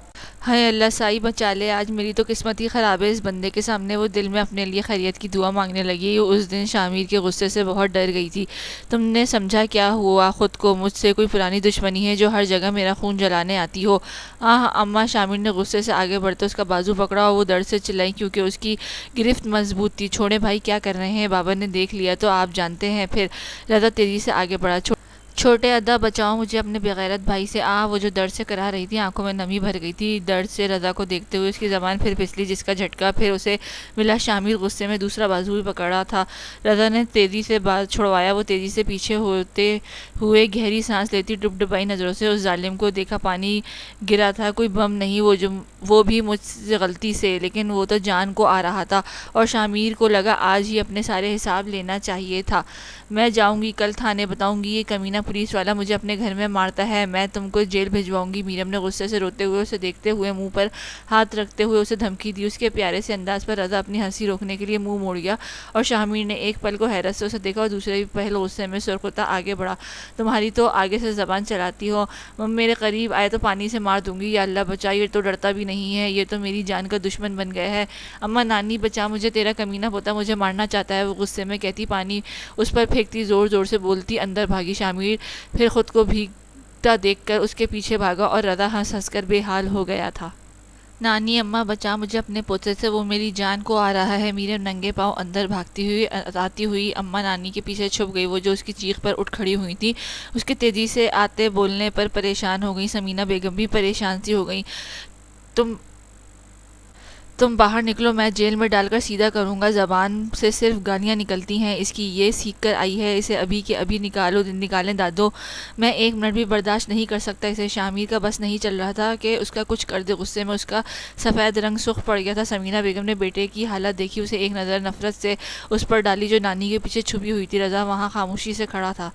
ہائے اللہ، سائی بچا لے، آج میری تو قسمت ہی خراب ہے۔ اس بندے کے سامنے وہ دل میں اپنے لیے خیریت کی دعا مانگنے لگی۔ اس دن شامیر کے غصے سے بہت ڈر گئی تھی۔ تم نے سمجھا کیا ہوا خود کو؟ مجھ سے کوئی پرانی دشمنی ہے جو ہر جگہ میرا خون جلانے آتی ہو؟ اماں! شامیر نے غصے سے آگے بڑھتے اس کا بازو پکڑا اور وہ درد سے چلائی کیونکہ اس کی گرفت مضبوط تھی۔ چھوڑیں بھائی، کیا کر رہے ہیں؟ بابا نے دیکھ لیا تو آپ جانتے ہیں پھر۔ رضا تیزی سے آگے بڑھا۔ چھوٹے ادا، بچاؤ مجھے اپنے بغیرت بھائی سے۔ وہ جو درد سے کرا رہی تھی، آنکھوں میں نمی بھر گئی تھی درد سے۔ رضا کو دیکھتے ہوئے اس کی زبان پھر پھسلی، جس کا جھٹکا پھر اسے ملا۔ شامیر غصے میں دوسرا بازو بھی پکڑا تھا۔ رضا نے تیزی سے بال چھڑوایا۔ وہ تیزی سے پیچھے ہوتے ہوئے گہری سانس لیتی ڈبڈبائی نظروں سے اس ظالم کو دیکھا۔ پانی گرا تھا، کوئی بم نہیں، وہ بھی مجھ سے غلطی سے، لیکن وہ تو جان کو آ رہا تھا اور شامیر کو لگا آج ہی اپنے سارے حساب لینا چاہیے تھا۔ میں جاؤں گی، کل تھانے بتاؤں گی، یہ کمینہ پولیس والا مجھے اپنے گھر میں مارتا ہے، میں تم کو جیل بھجواؤں گی۔ میرم نے غصے سے روتے ہوئے اسے دیکھتے ہوئے منہ پر ہاتھ رکھتے ہوئے اسے دھمکی دی۔ اس کے پیارے سے انداز پر رضا اپنی ہنسی روکنے کے لیے منہ موڑ گیا اور شامیر نے ایک پل کو حیرت سے اسے دیکھا اور دوسرے پہل غصے میں سرخ ہوتا آگے بڑھا۔ تمہاری تو آگے سے زبان چلاتی ہو، میرے قریب آئے تو پانی سے مار دوں گی۔ یا اللہ بچا، یہ تو ڈرتا بھی نہیں ہے، یہ تو میری جان کا دشمن بن گیا ہے۔ اماں، نانی بچا مجھے، تیرا کمینہ پوتا مجھے مارنا چاہتا ہے، وہ غصے میں کہتی، پانی اس پر پھینکتی، زور زور سے بولتی اندر بھاگی۔ شامیر پھر خود کو بھیگتا دیکھ کر اس کے پیچھے بھاگا اور رضا ہنس ہنس کر بے حال ہو گیا تھا۔ نانی اماں بچا مجھے اپنے پوتے سے، وہ میری جان کو آ رہا ہے۔ میرے ننگے پاؤں اندر بھاگتی ہوئی آتی ہوئی اماں نانی کے پیچھے چھپ گئی۔ وہ جو اس کی چیخ پر اٹھ کھڑی ہوئی تھی، اس کے تیزی سے آتے بولنے پر پریشان ہو گئی۔ سمینہ بیگم بھی پریشان سی ہو گئی۔ تم باہر نکلو، میں جیل میں ڈال کر سیدھا کروں گا۔ زبان سے صرف گالیاں نکلتی ہیں اس کی، یہ سیکھ کر آئی ہے، اسے ابھی کے ابھی نکالیں دادو، میں 1 منٹ بھی برداشت نہیں کر سکتا اسے۔ شامیر کا بس نہیں چل رہا تھا کہ اس کا کچھ کر دے۔ غصے میں اس کا سفید رنگ سرخ پڑ گیا تھا۔ سمینہ بیگم نے بیٹے کی حالت دیکھی، اسے ایک نظر نفرت سے اس پر ڈالی جو نانی کے پیچھے چھپی ہوئی تھی۔ رضا وہاں خاموشی سے کھڑا تھا۔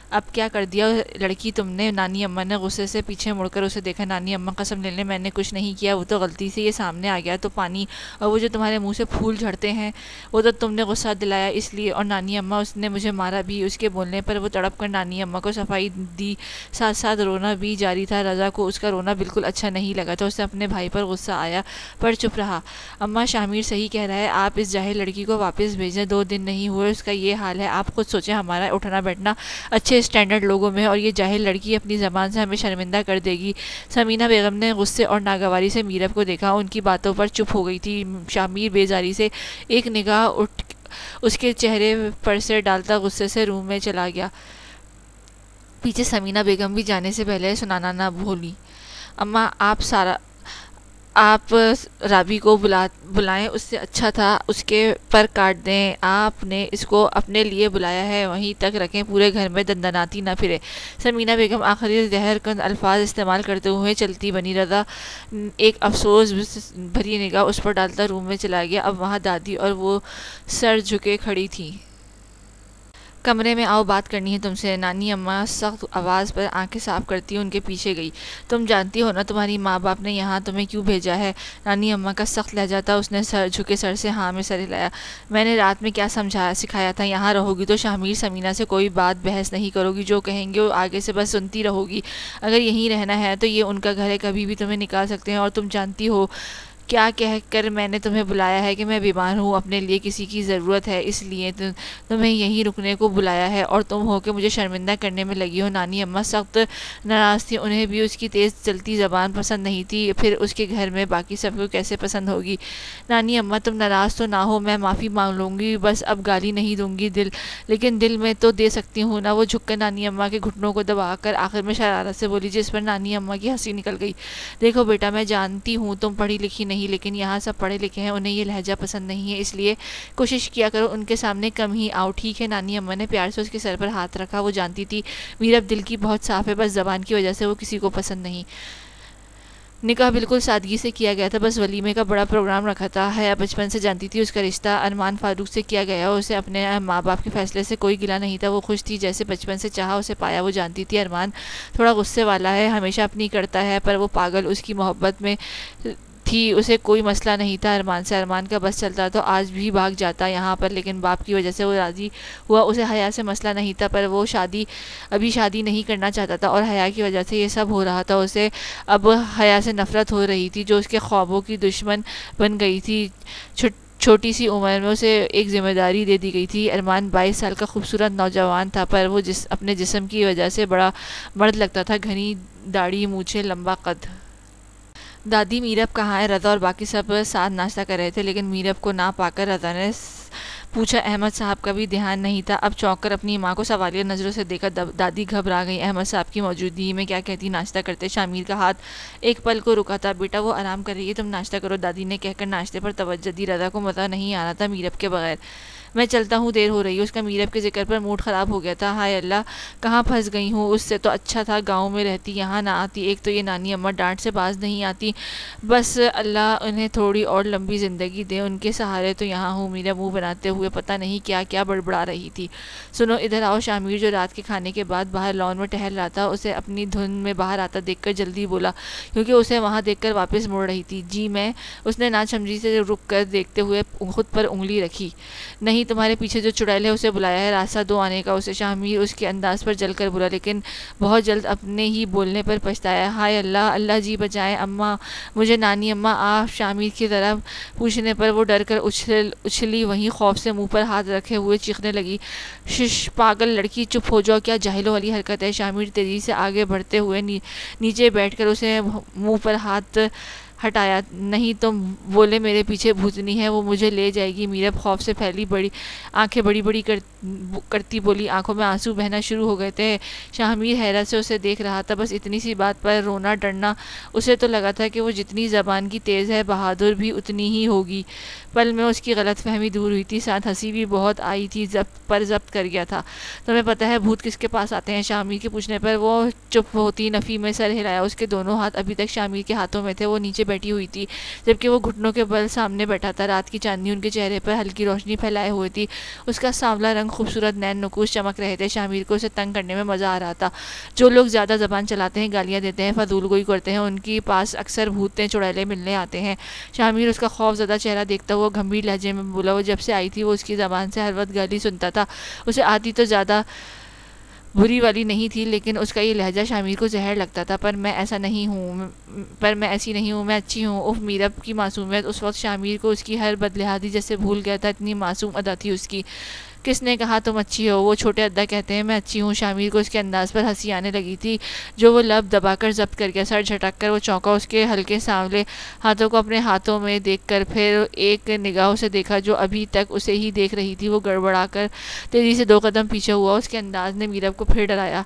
اب کیا کر دیا لڑکی تم نے؟ نانی اماں نے غصے سے پیچھے مڑ کر اسے دیکھا۔ نانی اماں قسم لے لیں میں نے کچھ نہیں کیا، وہ تو غلطی سے یہ سامنے آ گیا تو پانی، اور وہ جو تمہارے منہ سے پھول جھڑتے ہیں وہ تو تم نے غصہ دلایا اس لیے۔ اور نانی اماں اس نے مجھے مارا بھی۔ اس کے بولنے پر وہ تڑپ کر نانی اماں کو صفائی دی، ساتھ ساتھ رونا بھی جاری تھا۔ رضا کو اس کا رونا بالکل اچھا نہیں لگا تھا، اسے اپنے بھائی پر غصہ آیا پر چپ رہا۔ اماں شامیر صحیح کہہ رہا ہے، آپ اس جاہل لڑکی کو واپس بھیجیں، 2 دن نہیں ہوئے اس کا یہ حال ہے۔ آپ خود سوچیں، ہمارا اٹھنا بیٹھنا اچھے اسٹینڈرڈ لوگوں میں، اور یہ جاہل لڑکی اپنی زبان سے ہمیں شرمندہ کر دے گی۔ سمینہ بیگم نے غصے اور ناگواری سے میرب کو دیکھا، ان کی باتوں پر چپ ہو گئی تھی۔ شامیر بیزاری سے ایک نگاہ اس کے چہرے پر سے ڈالتا غصے سے روم میں چلا گیا۔ پیچھے سمینہ بیگم بھی جانے سے پہلے سنانا نہ بھولی، اماں آپ رابی کو بلائیں، اس سے اچھا تھا اس کے پر کاٹ دیں، آپ نے اس کو اپنے لیے بلایا ہے وہیں تک رکھیں، پورے گھر میں دندناتی نہ پھرے۔ سمینہ بیگم آخری زہر کن الفاظ استعمال کرتے ہوئے چلتی بنی۔ رضا ایک افسوس بھری نگاہ اس پر ڈالتا روم میں چلا گیا۔ اب وہاں دادی اور وہ سر جھکے کھڑی تھی۔ کمرے میں آؤ، بات کرنی ہے تم سے۔ نانی اماں سخت آواز پر آنکھیں صاف کرتی ان کے پیچھے گئی۔ تم جانتی ہو نا تمہاری ماں باپ نے یہاں تمہیں کیوں بھیجا ہے؟ نانی اماں کا سخت لہجہ تھا، اس نے جھکے سر سے ہاں میں سر ہلایا۔ میں نے رات میں کیا سکھایا تھا، یہاں رہو گی تو شامیر سمینہ سے کوئی بات بحث نہیں کرو گی، جو کہیں گے وہ آگے سے بس سنتی رہو گی۔ اگر یہیں رہنا ہے تو یہ ان کا گھر ہے، کبھی بھی تمہیں نکال سکتے ہیں، اور تم جانتی ہو کیا کہہ کر میں نے تمہیں بلایا ہے کہ میں بیمار ہوں، اپنے لیے کسی کی ضرورت ہے، اس لیے تمہیں یہیں رکنے کو بلایا ہے، اور تم ہو کہ مجھے شرمندہ کرنے میں لگی ہو۔ نانی اماں سخت ناراض تھی، انہیں بھی اس کی تیز چلتی زبان پسند نہیں تھی، پھر اس کے گھر میں باقی سب کو کیسے پسند ہوگی۔ نانی اماں تم ناراض تو نہ ہو، میں معافی مانگ لوں گی، بس اب گالی نہیں دوں گی، لیکن دل میں تو دے سکتی ہوں نا۔ وہ جھک کر نانی اماں کے گھٹنوں کو دبا کر آخر میں شرارت سے بولی، جس پر نانی اماں کی ہنسی نکل گئی۔ دیکھو بیٹا، میں جانتی ہوں تم پڑھی لکھی نہیں، لیکن یہاں سب پڑھے لکھے ہیں، انہیں یہ لہجہ پسند نہیں ہے، اس لیے کوشش کیا کرو ان کے سامنے کم ہی آؤ، ٹھیک ہے؟ نانی اماں نے پیار سے اس کے سر پر ہاتھ رکھا۔ وہ جانتی تھی میرب دل کی بہت صاف ہے، بس زبان کی وجہ سے وہ کسی کو پسند نہیں۔ نکاح بالکل سادگی سے کیا گیا تھا، بس ولیمے کا بڑا پروگرام رکھا تھا۔ حیا بچپن سے جانتی تھی اس کا رشتہ ارمان فاروق سے کیا گیا، اسے اپنے ماں باپ کے فیصلے سے کوئی گلہ نہیں تھا، وہ خوش تھی، جیسے بچپن سے چاہا اسے پایا۔ وہ جانتی تھی ارمان تھوڑا غصے والا ہے، ہمیشہ اپنی کرتا ہے، پر وہ پاگل اس کی محبت میں تھی، اسے کوئی مسئلہ نہیں تھا ارمان سے۔ ارمان کا بس چلتا تو آج بھی بھاگ جاتا یہاں پر، لیکن باپ کی وجہ سے وہ راضی ہوا، اسے حیا سے مسئلہ نہیں تھا، پر وہ ابھی شادی نہیں کرنا چاہتا تھا، اور حیا کی وجہ سے یہ سب ہو رہا تھا۔ اسے اب حیا سے نفرت ہو رہی تھی، جو اس کے خوابوں کی دشمن بن گئی تھی۔ چھوٹی سی عمر میں اسے ایک ذمہ داری دے دی گئی تھی۔ ارمان 22 سال کا خوبصورت نوجوان تھا، پر وہ اپنے جسم کی وجہ سے بڑا مرد لگتا تھا، گھنی داڑھی، مونچھیں، لمبا قد۔ دادی میرب کہاں ہے؟ رضا اور باقی سب ساتھ ناشتہ کر رہے تھے، لیکن میرب کو نہ پا کر رضا نے پوچھا۔ احمد صاحب کا بھی دھیان نہیں تھا، اب چونک کر اپنی ماں کو سوالیہ نظروں سے دیکھا دادی گھبرا گئی۔ احمد صاحب کی موجودگی میں کیا کہتی ناشتہ کرتے؟ شامیر کا ہاتھ ایک پل کو رکا تھا۔ بیٹا وہ آرام کر رہی ہے، تم ناشتہ کرو، دادی نے کہہ کر ناشتے پر توجہ دی۔ رضا کو مزہ نہیں آ رہا تھا میرب کے بغیر۔ میں چلتا ہوں، دیر ہو رہی ہے۔ اس کا میرب کے ذکر پر موڈ خراب ہو گیا تھا۔ ہائے اللہ، کہاں پھنس گئی ہوں، اس سے تو اچھا تھا گاؤں میں رہتی، یہاں نہ آتی۔ ایک تو یہ نانی اماں ڈانٹ سے باز نہیں آتی، بس اللہ انہیں تھوڑی اور لمبی زندگی دے، ان کے سہارے تو یہاں ہوں۔ میرب منہ بناتے ہوئے پتہ نہیں کیا کیا بڑبڑا رہی تھی۔ سنو ادھر آؤ۔ شامیر جو رات کے کھانے کے بعد باہر لان میں ٹہل رہا تھا، اسے اپنی دھن میں باہر آتا دیکھ کر جلدی بولا، کیونکہ اسے وہاں دیکھ کر واپس مڑ رہی تھی۔ جی میں، اس نے ناسمجھی سے رک کر دیکھتے ہوئے خود پر انگلی رکھی۔ نہیں، تمہارے پیچھے جو چڑیل ہے اسے بلایا ہے، راستہ دو آنے کا اسے۔ شامیر اس کے انداز پر جل کر بولا، لیکن بہت جلد اپنے ہی بولنے پر پچھتایا۔ ہائے اللہ، اللہ جی بچائے اماں مجھے، نانی اماں آپ۔ شامیر کی طرف پوچھنے پر وہ ڈر کر اچھلی، وہیں خوف سے منہ پر ہاتھ رکھے ہوئے چیخنے لگی، شش پاگل لڑکی، چپ ہو جاؤ، کیا جاہلوں والی حرکت ہے۔ شامیر تیزی سے آگے بڑھتے ہوئے نیچے بیٹھ کر اسے منہ پر ہاتھ ہٹایا۔ نہیں تم بولے میرے پیچھے بھوتنی ہے، وہ مجھے لے جائے گی۔ میرب خوف سے پھیلی آنکھیں بڑی بڑی کرتی بولی، آنکھوں میں آنسو بہنا شروع ہو گئے تھے۔ شامیر حیرت سے اسے دیکھ رہا تھا، بس اتنی سی بات پر رونا ڈرنا۔ اسے تو لگا تھا کہ وہ جتنی زبان کی تیز ہے، بہادر بھی اتنی ہی ہوگی۔ پل میں اس کی غلط فہمی دور ہوئی تھی، ساتھ ہنسی بھی بہت آئی تھی، ضبط کر گیا تھا۔ تمہیں پتہ ہے بھوت کس کے پاس آتے ہیں؟ شامیر کے پوچھنے پر وہ چپ ہوتی نفی میں سر ہلایا۔ اس کے دونوں ہاتھ ابھی تک شامیر کے ہاتھوں میں تھے، وہ نیچے بیٹھی ہوئی تھی، جبکہ وہ گھٹنوں کے بل سامنے بیٹھا تھا۔ رات کی چاندنی ان کے چہرے پر ہلکی روشنی پھیلائے ہوئے تھی، اس کا سانولا رنگ، خوبصورت نین نقوش چمک رہے تھے۔ شامیر کو اسے تنگ کرنے میں مزہ آ رہا تھا۔ جو لوگ زیادہ زبان چلاتے ہیں، گالیاں دیتے ہیں، فضول گوئی کرتے ہیں، ان کے پاس اکثر بھوتیں چڑیلے ملنے آتے ہیں۔ شامیر اس کا خوف زدہ چہرہ دیکھتا ہوا گمبھیر لہجے میں بولا، وہ جب سے آئی تھی وہ اس کی زبان سے ہر وقت گالی سنتا تھا، اسے آتی تو زیادہ بری والی نہیں تھی، لیکن اس کا یہ لہجہ شامیر کو زہر لگتا تھا۔ پر میں ایسی نہیں ہوں، میں اچھی ہوں۔ اف، میرب کی معصومیت! اس وقت شامیر کو اس کی ہر بدلہادی جیسے بھول گیا تھا، اتنی معصوم ادا تھی اس کی۔ کس نے کہا تم اچھی ہو؟ وہ چھوٹے ادا کہتے ہیں میں اچھی ہوں۔ شامیر کو اس کے انداز پر ہنسی آنے لگی تھی، جو وہ لب دبا کر ضبط کر گیا۔ سر جھٹک کر وہ چونکا، اس کے ہلکے سانولے ہاتھوں کو اپنے ہاتھوں میں دیکھ کر، پھر ایک نگاہ اسے دیکھا جو ابھی تک اسے ہی دیکھ رہی تھی۔ وہ گڑبڑا کر تیزی سے 2 قدم پیچھے ہوا۔ اس کے انداز نے میرب کو پھر ڈرایا۔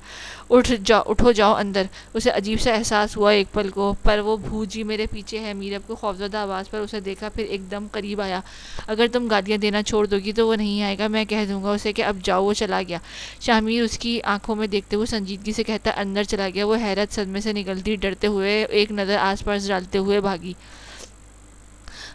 اٹھو جاؤ اندر۔ اسے عجیب سا احساس ہوا ایک پل کو، پر وہ بھوت جی میرے پیچھے ہے۔ میرب کو خوفزدہ آواز پر اسے دیکھا، پھر ایک دم قریب آیا۔ اگر تم گالیاں دینا چھوڑ دو گی تو وہ نہیں آئے گا، میں کہہ دوں گا اسے کہ اب جاؤ۔ وہ چلا گیا۔ شامیر اس کی آنکھوں میں دیکھتے ہوئے سنجیدگی سے کہتا اندر چلا گیا۔ وہ حیرت صدمے سے نگلتی ڈرتے ہوئے ایک نظر آس پاس ڈالتے ہوئے بھاگی۔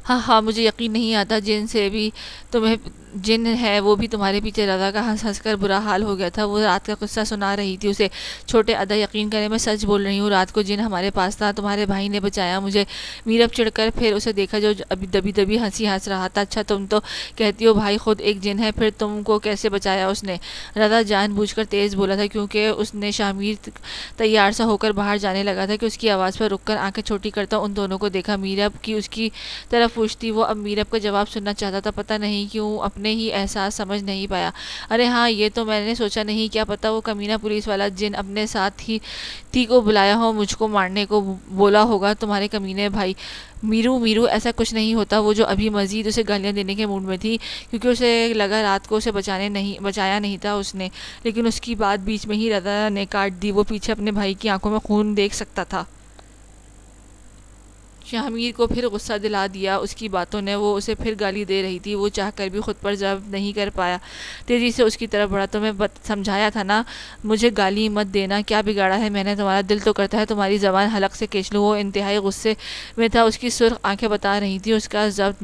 ہاں، مجھے یقین نہیں آتا جن سے بھی تمہیں جن ہے وہ بھی تمہارے پیچھے رضا کا ہنس ہنس کر برا حال ہو گیا تھا۔ وہ رات کا قصہ سنا رہی تھی اسے۔ چھوٹے ادا یقین کرے میں سچ بول رہی ہوں، رات کو جن ہمارے پاس تھا، تمہارے بھائی نے بچایا مجھے۔ میرب چڑھ کر پھر اسے دیکھا جو ابھی دبی دبی ہنسی ہنس رہا تھا۔ اچھا تم تو کہتی ہو بھائی خود ایک جن ہے، پھر تم کو کیسے بچایا اس نے؟ رضا جان بوجھ کر تیز بولا تھا کیونکہ اس نے شامیر تیار سا ہو کر باہر جانے لگا تھا کہ اس کی آواز پر رک کر آنکھیں چھوٹی کرتا ان دونوں کو دیکھا۔ میرب کی اس کی طرف پوچھتی، وہ اب میرب کا جواب سننا چاہتا تھا، پتہ نہیں کیوں اپنے ہی احساس سمجھ نہیں پایا۔ ارے ہاں یہ تو میں نے سوچا نہیں، کیا پتہ وہ کمینہ پولیس والا جن اپنے ساتھ ہی تھی کو بلایا ہو، مجھ کو مارنے کو بولا ہوگا تمہارے کمینے بھائی۔ میرو ایسا کچھ نہیں ہوتا۔ وہ جو ابھی مزید اسے گالیاں دینے کے موڈ میں تھی کیونکہ اسے لگا رات کو اسے بچایا نہیں تھا اس نے، لیکن اس کی بات بیچ میں ہی رضا نے کاٹ دی۔ وہ پیچھے اپنے بھائی کی آنکھوں میں خون دیکھ سکتا تھا۔ شامیر کو پھر غصہ دلا دیا اس کی باتوں نے، وہ اسے پھر گالی دے رہی تھی۔ وہ چاہ کر بھی خود پر ضبط نہیں کر پایا، تیزی سے اس کی طرف بڑھا۔ تمہیں سمجھایا تھا نا مجھے گالی مت دینا، کیا بگاڑا ہے میں نے؟ تمہارا دل تو کرتا ہے تمہاری زبان حلق سے کھینچ لوں۔ وہ انتہائی غصے میں تھا، اس کی سرخ آنکھیں بتا رہی تھی اس کا ضبط۔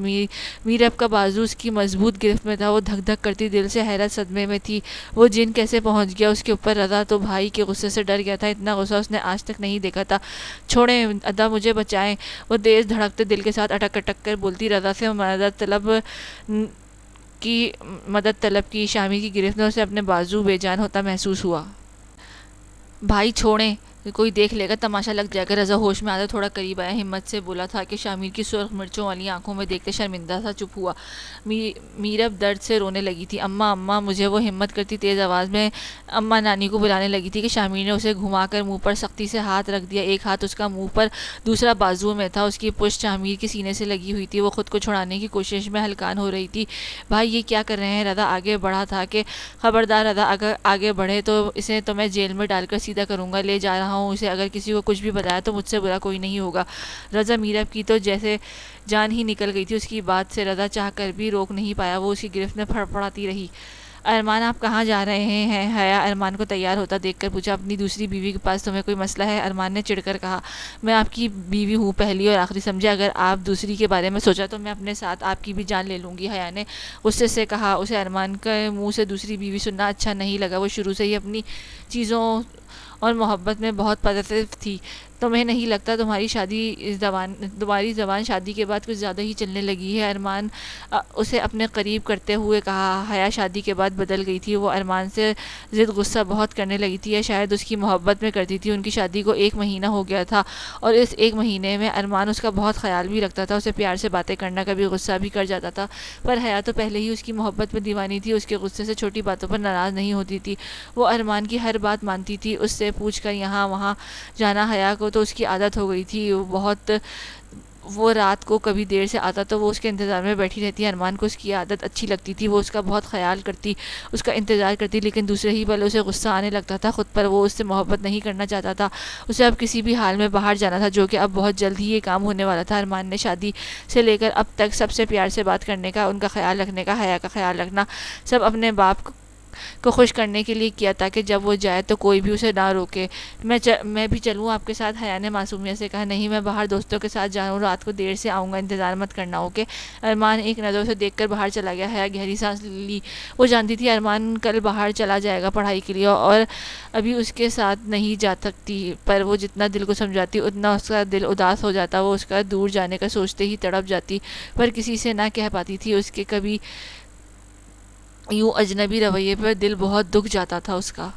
میرب کا بازو اس کی مضبوط گرفت میں تھا، وہ دھک دھک کرتی دل سے حیرت صدمے میں تھی۔ وہ جن کیسے پہنچ گیا اس کے اوپر؟ رضا تو بھائی کے غصے سے ڈر گیا تھا، اتنا غصہ اس نے آج تک نہیں دیکھا تھا۔ چھوڑیں ادا، مجھے بچائیں، وہ تیز دھڑکتے دل کے ساتھ اٹک اٹک کر بولتی۔ رضا سے مدد طلب کی شامیر کی گرفت میں اسے اپنے بازو بے جان ہوتا محسوس ہوا۔ بھائی چھوڑیں، کوئی دیکھ لے گا، تماشا لگ جائے گا۔ رضا ہوش میں آتا تھوڑا قریب آیا، ہمت سے بولا تھا کہ شامیر کی سرخ مرچوں والی آنکھوں میں دیکھتے شرمندہ سا چپ ہوا۔ میرب درد سے رونے لگی تھی۔ اماں مجھے، وہ ہمت کرتی تیز آواز میں اماں نانی کو بلانے لگی تھی کہ شامیر نے اسے گھما کر منہ پر سختی سے ہاتھ رکھ دیا۔ ایک ہاتھ اس کا منہ پر، دوسرا بازو میں تھا۔ اس کی پشت شامیر کے سینے سے لگی ہوئی تھی، وہ خود کو چھڑانے کی کوشش میں ہلکان ہو رہی تھی۔ بھائی یہ کیا کر رہے ہیں؟ رضا آگے بڑھا تھا کہ خبردار رضا، اگر آگے بڑھے تو اسے تو میں جیل میں ڈال کر سیدھا کروں گا، لے جا رہا ہوں اسے، اگر کسی کو کچھ بھی بتایا تو مجھ سے برا کوئی نہیں ہوگا۔ رضا میرب کی تو جیسے جان ہی نکل گئی تھی اس کی بات سے، رضا چاہ کر بھی روک نہیں پایا، وہ اس کی گرفت میں پھڑپڑاتی رہی۔ ارمان آپ کہاں جا رہے ہیں؟ حیا ارمان کو تیار ہوتا دیکھ کر پوچھا۔ اپنی دوسری بیوی کے پاس، تمہیں کوئی مسئلہ ہے؟ ارمان نے چڑھ کر کہا، میں آپ کی بیوی ہوں، پہلی اور آخری سمجھے، اگر آپ دوسری کے بارے میں سوچا تو میں اپنے ساتھ آپ کی بھی جان لے لوں گی، حیا نے غصے سے کہا۔ اسے ارمان کے منہ سے دوسری بیوی سننا اچھا نہیں لگا، وہ شروع سے ہی اپنی چیزوں اور محبت میں بہت پازیٹیو تھی۔ تمہیں نہیں لگتا تمہاری زبان شادی کے بعد کچھ زیادہ ہی چلنے لگی ہے؟ ارمان اسے اپنے قریب کرتے ہوئے کہا۔ حیا شادی کے بعد بدل گئی تھی، وہ ارمان سے ضد غصہ بہت کرنے لگی تھی، یا شاید اس کی محبت میں کرتی تھی۔ ان کی شادی کو 1 مہینہ ہو گیا تھا اور اس 1 مہینے میں ارمان اس کا بہت خیال بھی رکھتا تھا، اسے پیار سے باتیں کرنا، کبھی غصہ بھی کر جاتا تھا، پر حیا تو پہلے ہی اس کی محبت میں دیوانی تھی، اس کے غصے سے چھوٹی باتوں پر ناراض نہیں ہوتی تھی، وہ ارمان کی ہر بات مانتی تھی، اس سے پوچھ کر یہاں وہاں جانا حیا کو تو اس کی عادت ہو گئی تھی۔ وہ رات کو کبھی دیر سے آتا تو وہ اس کے انتظار میں بیٹھی رہتی۔ ارمان کو اس کی عادت اچھی لگتی تھی، وہ اس کا بہت خیال کرتی، اس کا انتظار کرتی، لیکن دوسرے ہی پل اسے غصہ آنے لگتا تھا خود پر، وہ اس سے محبت نہیں کرنا چاہتا تھا، اسے اب کسی بھی حال میں باہر جانا تھا، جو کہ اب بہت جلد ہی یہ کام ہونے والا تھا۔ ارمان نے شادی سے لے کر اب تک سب سے پیار سے بات کرنے کا، ان کا خیال رکھنے کا، حیا کا خیال رکھنا، سب اپنے باپ کو خوش کرنے کے لیے کیا تاکہ جب وہ جائے تو کوئی بھی اسے نہ روکے۔ میں بھی چلوں آپ کے ساتھ؟ حیا نے معصومیت سے کہا۔ نہیں، میں باہر دوستوں کے ساتھ جا رہا ہوں، رات کو دیر سے آؤں گا، انتظار مت کرنا، اوکے؟ ارمان ایک نظر سے دیکھ کر باہر چلا گیا۔ حیا گہری سانس لی، وہ جانتی تھی ارمان کل باہر چلا جائے گا پڑھائی کے لیے اور ابھی اس کے ساتھ نہیں جا سکتی، پر وہ جتنا دل کو سمجھاتی اتنا اس کا دل اداس ہو جاتا، وہ اس کا دور جانے کا سوچتے ہی تڑپ جاتی، پر کسی سے نہ کہہ پاتی تھی، اس کے کبھی یوں اجنبی رویے پر دل بہت دکھ جاتا تھا اس کا۔